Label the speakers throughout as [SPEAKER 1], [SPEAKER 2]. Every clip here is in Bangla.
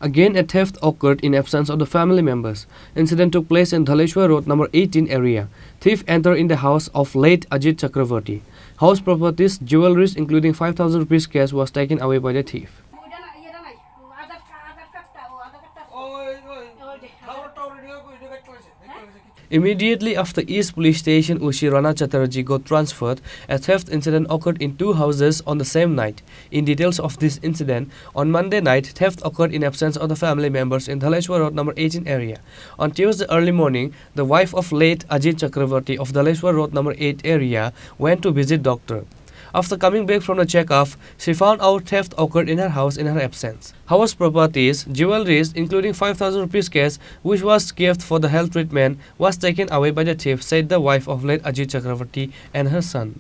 [SPEAKER 1] Again, a theft occurred in absence of the family members. Incident took place in Dhaleshwar Road No. 18 area. Thief entered in the house of late Ajit Chakraborty. House properties, jewelries including 5,000 rupees cash was taken away by the thief. Immediately after East Police Station Ushirana Chatterjee got transferred, a theft incident occurred in two houses on the same night. In details of this incident, on Monday night, theft occurred in absence of the family members in Dhaleshwar Road No. 18 area. On Tuesday early morning, the wife of late Ajit Chakraborty of Dhaleshwar Road No. 8 area went to visit doctor. After coming back from the check-up, she found out theft occurred in her house in her absence. House properties, jewelries including 5,000 rupees cash, which was gift for the health treatment, was taken away by the thief, said the wife of late Ajit Chakraborty and her son.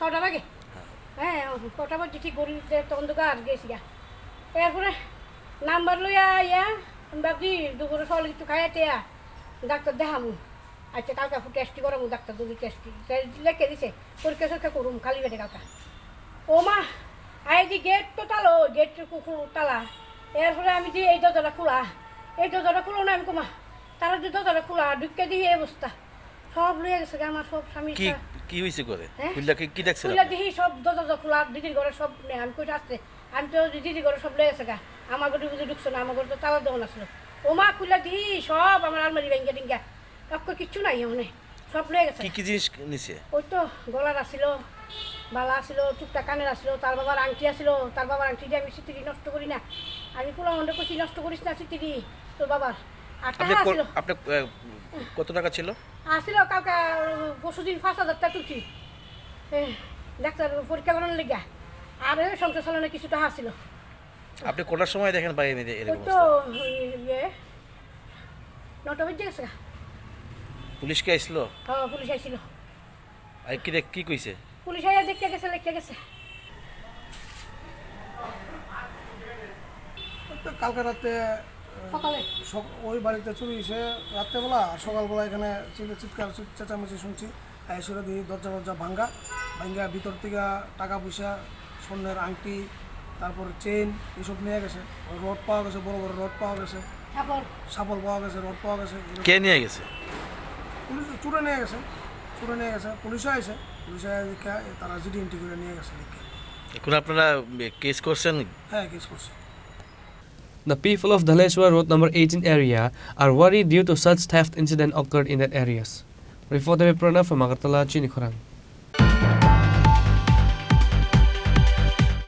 [SPEAKER 2] ছটা লাগে হ্যাঁ কটা বাজে ঠিক গড়ি অন্ধকার গেছি গা এরপরে নাম্বার লইয়া ইয়া ভাবছি দুপুরে সকালে কিছু খাইয়া ডাক্তার দেখামু আচ্ছা কালকে টেস্টি করামু ডাক্তার দুধ টেস্টি লেখে দিছে পরীক্ষা সরক্ষা করুম খালি পেটে কালকা ও মা আইজি গেট তো তালো গেট তালা এরপরে আমি যে এই দরজাটা খোলা খুলো না আমি কমা তারা যে দরজাটা খোলা ঢুকে দিয়ে এই অবস্থা সব লইয়া গেছে আমার সব স্বামী
[SPEAKER 3] কি হইছে করে খুললা কি দেখছ
[SPEAKER 2] খুললা দিহি সব দরজা খোলা দিদির ঘরে সব নে আমি কই আসছে আমি তো দিদির ঘরে সব লয়ে গেছে গা আমার ঘরে বুঝে ঢুকছে না আমার ঘরে তো তালা দোকান আসলো ও মা খুললা দিহি সব আমার আলমারি ভেঙে ডিঙ্গা অক্ষর কিচ্ছু নাই ওখানে সব লয়ে গেছে
[SPEAKER 3] কি জিনিস নিছে
[SPEAKER 2] ওই তো গলার আসিল বালা আসিল টুকটা কানের আসিল তার বাবার আংটি আসিল তার বাবার আংটি দিয়ে আমি সিটিরি নষ্ট করি না আমি পোলা মন্ডে কইছি নষ্ট করিস না সিটিরি তোর বাবার
[SPEAKER 3] আপনি কত টাকা ছিল
[SPEAKER 2] আসিল কালকা পরশুদিন 5,000 টাকা তুলছি ডাক্তার পরীক্ষা করানোর লেগা আর সংসার চালানো কিছু টাকা আসিল
[SPEAKER 3] আপনি কোটার সময় দেখেন ভাই এরকম
[SPEAKER 2] তো 9টা বাজে গেছে
[SPEAKER 3] পুলিশ কে আইছিল
[SPEAKER 2] হ্যাঁ পুলিশ আইছিল
[SPEAKER 3] আর কি কইছে
[SPEAKER 2] পুলিশ আইয়া দেখতে গেছে লিখতে গেছে
[SPEAKER 4] কালকে রাতে
[SPEAKER 2] সকালে
[SPEAKER 4] ওই বাড়িতে চুরি হয়েছে রাত্রেবেলা আর সকালবেলা এখানে চিৎকার চেঁচামেচি শুনছি এসে দিয়ে দরজা ভাঙ্গা ভিতর থেকে টাকা পয়সা স্বর্ণের আংটি তারপর চেন এসব নিয়ে গেছে রড পাওয়া গেছে বড় বড় রড পাওয়া গেছে সাপল পাওয়া গেছে রড পাওয়া গেছে
[SPEAKER 3] কে নিয়ে গেছে
[SPEAKER 4] পুলিশ চুরে নিয়ে গেছে পুলিশও আছে পুলিশ তারা জিডি এন্ট্রি করে নিয়ে গেছে
[SPEAKER 3] এখন আপনারা কেস করছেন
[SPEAKER 4] হ্যাঁ কেস করছে
[SPEAKER 1] The people of Dhaleshwar Road No. 18 area are worried due to such theft incident occurred in that areas. Reported by Pranav from Agartala, Chini, Khorang.